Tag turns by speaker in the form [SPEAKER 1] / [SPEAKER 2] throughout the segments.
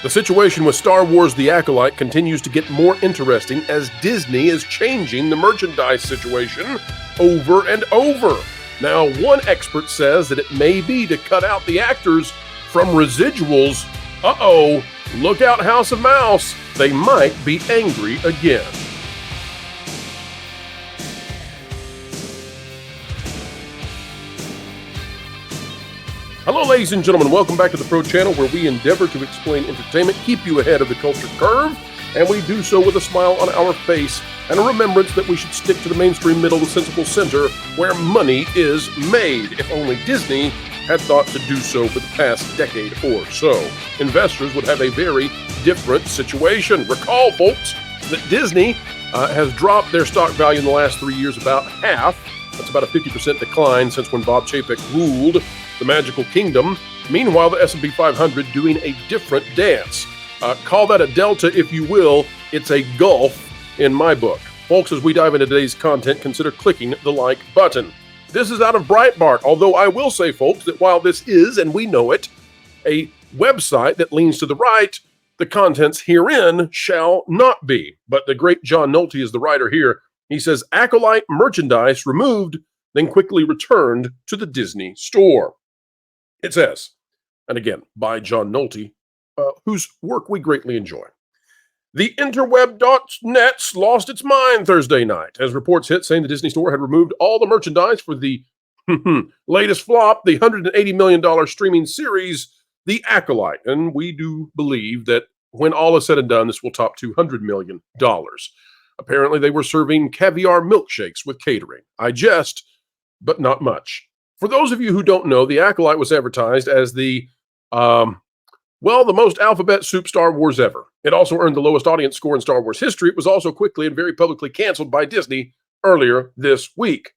[SPEAKER 1] The situation with Star Wars The Acolyte continues to get more interesting as Disney is changing the merchandise situation over and over. Now, one expert says that it may be to cut out the actors from residuals. Uh-oh, look out, House of Mouse. They might be angry again. Hello, ladies and gentlemen. Welcome back to the Pro Channel, where we endeavor to explain entertainment, keep you ahead of the culture curve, and we do so with a smile on our face and a remembrance that we should stick to the mainstream middle, the sensible center, where money is made. If only Disney had thought to do so for the past decade or so, investors would have a very different situation. Recall, folks, that Disney has dropped their stock value in the last 3 years about half. That's about a 50% decline since when Bob Chapek ruled the Magical Kingdom. Meanwhile, the S&P 500 doing a different dance. Call that a delta, if you will. It's a gulf in my book. Folks, as we dive into today's content, consider clicking the like button. This is out of Breitbart, although I will say, folks, that while this is, and we know it, a website that leans to the right, the contents herein shall not be. But the great John Nolte is the writer here. He says, Acolyte merchandise removed, then quickly returned to the Disney store. It says, and again, by John Nolte, whose work we greatly enjoy. The interweb.net lost its mind Thursday night as reports hit saying the Disney store had removed all the merchandise for the latest flop, the $180 million streaming series, The Acolyte. And we do believe that when all is said and done, this will top $200 million. Apparently, they were serving caviar milkshakes with catering. I jest, but not much. For those of you who don't know, The Acolyte was advertised as the most alphabet soup Star Wars ever. It also earned the lowest audience score in Star Wars history. It was also quickly and very publicly canceled by Disney earlier this week.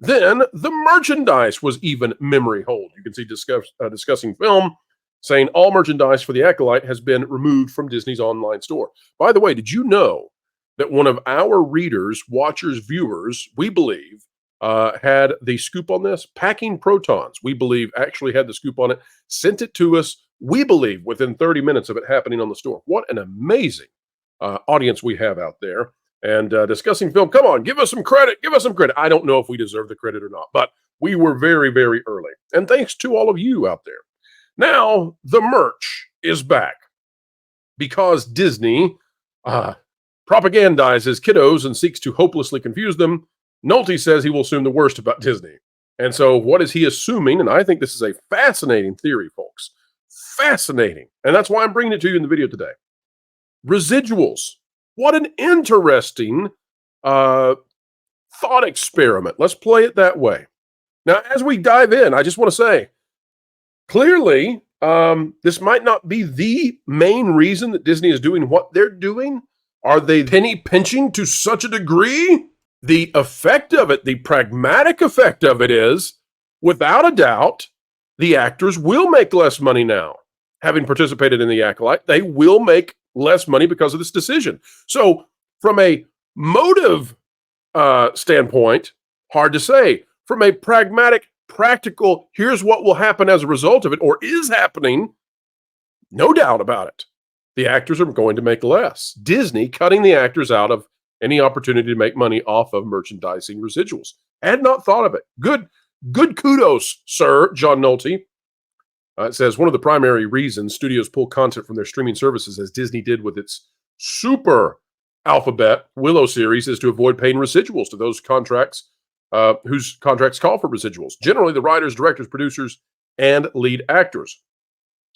[SPEAKER 1] Then the merchandise was even memory hold. You can see discussing film saying all merchandise for The Acolyte has been removed from Disney's online store. By the way, did you know that one of our readers, watchers, viewers, we believe, had the scoop on this? Packing Protons, we believe, actually had the scoop on it, sent it to us, we believe, within 30 minutes of it happening on the store. What an amazing audience we have out there. And discussing film, come on, give us some credit, give us some credit. I don't know if we deserve the credit or not, but we were very, very early. And thanks to all of you out there. Now, the merch is back because Disney propagandizes kiddos and seeks to hopelessly confuse them. Nolte says he will assume the worst about Disney. And so what is he assuming? And I think this is a fascinating theory, folks. Fascinating. And that's why I'm bringing it to you in the video today. Residuals. What an interesting thought experiment. Let's play it that way. Now, as we dive in, I just want to say, clearly, this might not be the main reason that Disney is doing what they're doing. Are they penny pinching to such a degree? The effect of it, the pragmatic effect of it is, without a doubt, the actors will make less money now. Having participated in The Acolyte, they will make less money because of this decision. So from a motive standpoint, hard to say. From a pragmatic, practical, here's what will happen as a result of it, or is happening, no doubt about it. The actors are going to make less. Disney cutting the actors out of any opportunity to make money off of merchandising residuals. I had not thought of it. Good kudos, sir, John Nolte. It says one of the primary reasons studios pull content from their streaming services, as Disney did with its super alphabet Willow series, is to avoid paying residuals to those contracts whose contracts call for residuals. Generally, the writers, directors, producers, and lead actors.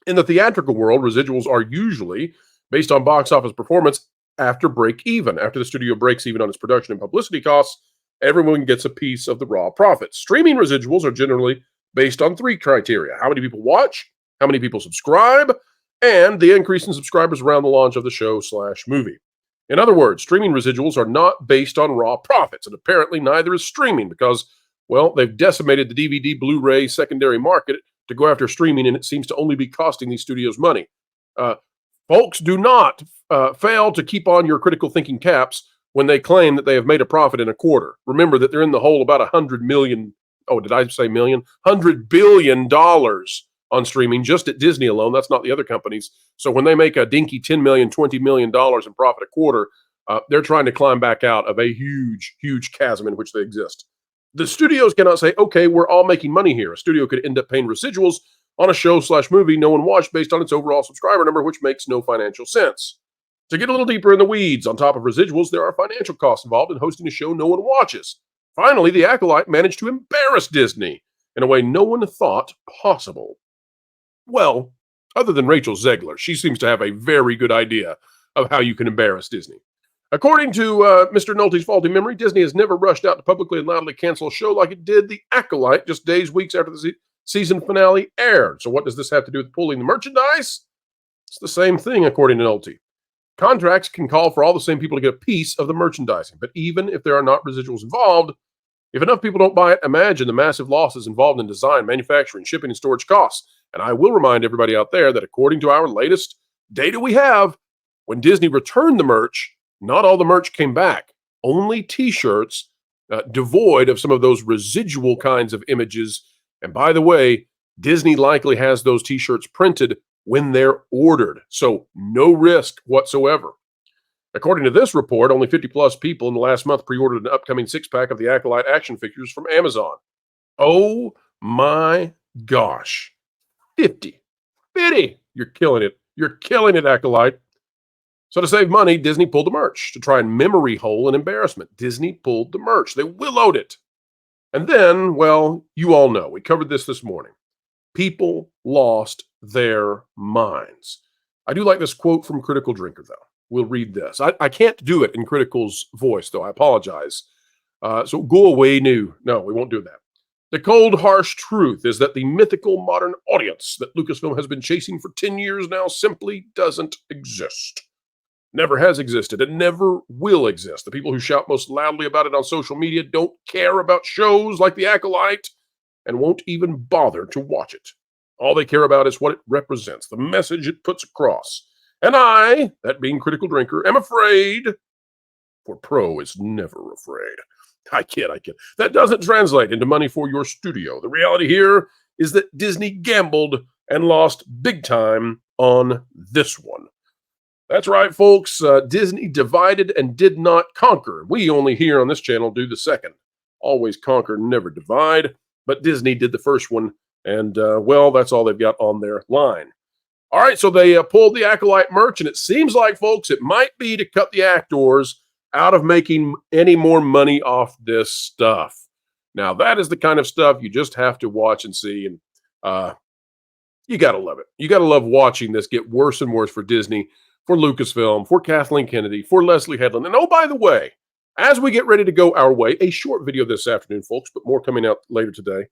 [SPEAKER 1] In the theatrical world, residuals are usually based on box office performance after break even. After the studio breaks even on its production and publicity costs, everyone gets a piece of the raw profits. Streaming residuals are generally based on three criteria: how many people watch, how many people subscribe, and the increase in subscribers around the launch of the show/movie. In other words, streaming residuals are not based on raw profits, and apparently neither is streaming because, well, they've decimated the DVD, Blu-ray secondary market to go after streaming, and it seems to only be costing these studios money. Folks, do not fail to keep on your critical thinking caps when they claim that they have made a profit in a quarter. Remember that they're in the hole about $100 million. Oh, did I say million? $100 billion on streaming just at Disney alone. That's not the other companies. So when they make a dinky $10 million, $20 million in profit a quarter, they're trying to climb back out of a huge, huge chasm in which they exist. The studios cannot say, okay, we're all making money here. A studio could end up paying residuals on a show/movie no one watched based on its overall subscriber number, which makes no financial sense. To get a little deeper in the weeds, on top of residuals, there are financial costs involved in hosting a show no one watches. Finally, the Acolyte managed to embarrass Disney in a way no one thought possible. Well, other than Rachel Zegler, she seems to have a very good idea of how you can embarrass Disney. According to Mr. Nolte's faulty memory, Disney has never rushed out to publicly and loudly cancel a show like it did The Acolyte just days, weeks after the season finale aired. So what does this have to do with pulling the merchandise? It's the same thing, according to Nolte. Contracts can call for all the same people to get a piece of the merchandising, but even if there are not residuals involved, if enough people don't buy it, imagine the massive losses involved in design, manufacturing, shipping, and storage costs. And I will remind everybody out there that according to our latest data we have, when Disney returned the merch, not all the merch came back. Only T-shirts devoid of some of those residual kinds of images. And by the way, Disney likely has those T-shirts printed when they're ordered. So no risk whatsoever. According to this report, only 50-plus people in the last month pre-ordered an upcoming six-pack of the Acolyte action figures from Amazon. Oh my gosh. 50. You're killing it. You're killing it, Acolyte. So to save money, Disney pulled the merch to try and memory hole an embarrassment. Disney pulled the merch. They willowed it. And then, well, you all know. We covered this morning. People lost their minds. I do like this quote from Critical Drinker, though. We'll read this. I can't do it in Critical's voice, though. I apologize. So go away, No, we won't do that. The cold, harsh truth is that the mythical modern audience that Lucasfilm has been chasing for 10 years now simply doesn't exist. Never has existed and never will exist. The people who shout most loudly about it on social media don't care about shows like The Acolyte and won't even bother to watch it. All they care about is what it represents, the message it puts across. And I, that being Critical Drinker, am afraid, for Pro is never afraid. I kid. That doesn't translate into money for your studio. The reality here is that Disney gambled and lost big time on this one. That's right, folks. Disney divided and did not conquer. We only here on this channel do the second. Always conquer, never divide. But Disney did the first one, and, well, that's all they've got on their line. All right, so they pulled the Acolyte merch, and it seems like, folks, it might be to cut the actors out of making any more money off this stuff. Now, that is the kind of stuff you just have to watch and see, and you got to love it. You got to love watching this get worse and worse for Disney, for Lucasfilm, for Kathleen Kennedy, for Leslie Headland. And oh, by the way, as we get ready to go our way, a short video this afternoon, folks, but more coming out later today.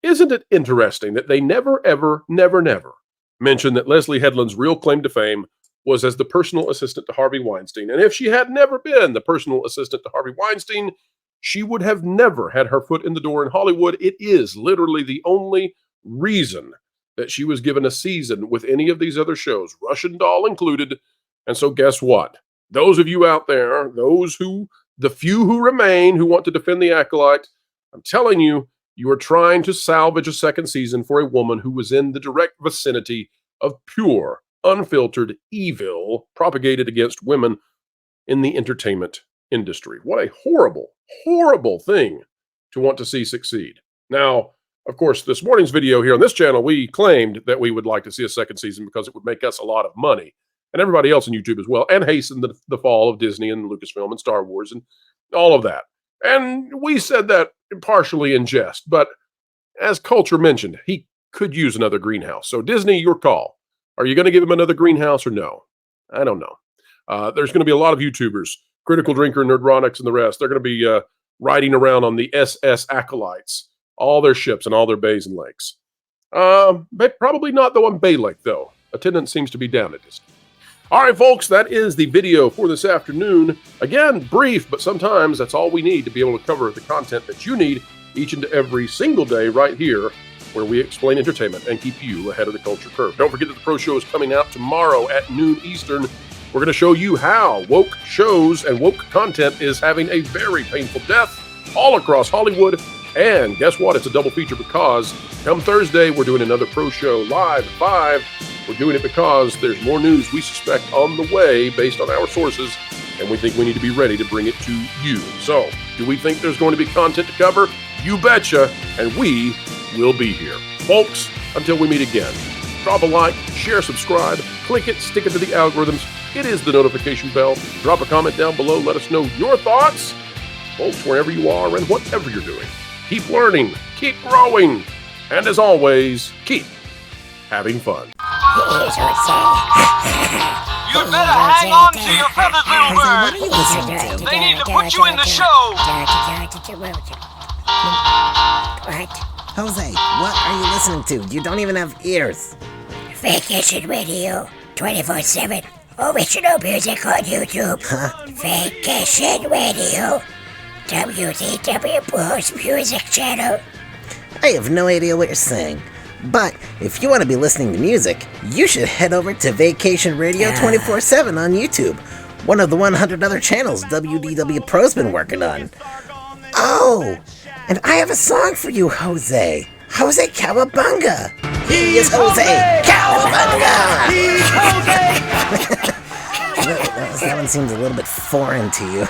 [SPEAKER 1] Isn't it interesting that they never, ever, never mentioned that Leslie Headland's real claim to fame was as the personal assistant to Harvey Weinstein? And if she had never been the personal assistant to Harvey Weinstein, she would have never had her foot in the door in Hollywood. It is literally the only reason that she was given a season with any of these other shows, Russian Doll included. And so guess what? Those of you out there, the few who remain who want to defend the Acolyte, I'm telling you, you are trying to salvage a second season for a woman who was in the direct vicinity of pure, unfiltered evil propagated against women in the entertainment industry. What a horrible, horrible thing to want to see succeed. Now, of course, this morning's video here on this channel, we claimed that we would like to see a second season because it would make us a lot of money, and everybody else on YouTube as well, and hasten the fall of Disney and Lucasfilm and Star Wars and all of that. And we said that partially in jest, but as Culture mentioned, he could use another greenhouse. So Disney, your call. Are you going to give him another greenhouse or no? I don't know. There's going to be a lot of YouTubers, Critical Drinker, Nerdronics, and the rest. They're going to be riding around on the SS Acolytes, all their ships and all their bays and lakes. But probably not the one Bay Lake, though. Attendance seems to be down at Disney. All right, folks, that is the video for this afternoon. Again, brief, but sometimes that's all we need to be able to cover the content that you need each and every single day right here, where we explain entertainment and keep you ahead of the culture curve. Don't forget that the Pro Show is coming out tomorrow at noon Eastern. We're going to show you how woke shows and woke content is having a very painful death all across Hollywood And guess what? It's a double feature because come Thursday, we're doing another pro show live at 5. We're doing it because there's more news we suspect on the way based on our sources, and we think we need to be ready to bring it to you. So, do we think there's going to be content to cover? You betcha, and we will be here. Folks, until we meet again, drop a like, share, subscribe, click it, stick it to the algorithms. It is the notification bell. Drop a comment down below. Let us know your thoughts. Folks, wherever you are and whatever you're doing, keep learning, keep growing, and as always, keep having fun.
[SPEAKER 2] You better hang on to your feathers, little bird. They need to put you in the show.
[SPEAKER 3] What? Jose, what are you listening to? You don't even have ears.
[SPEAKER 4] Vacation Radio 24/7. Original music on YouTube. Vacation Radio. WDW Pro Music Channel.
[SPEAKER 3] I have no idea what you're saying. But if you want to be listening to music, you should head over to Vacation Radio 24/7 on YouTube. One of the 100 other channels WDW Pro's been working on. Oh, and I have a song for you, Jose. Jose Cowabunga. He is Jose Cowabunga.
[SPEAKER 2] He's Jose.
[SPEAKER 3] That one seems a little bit foreign to you.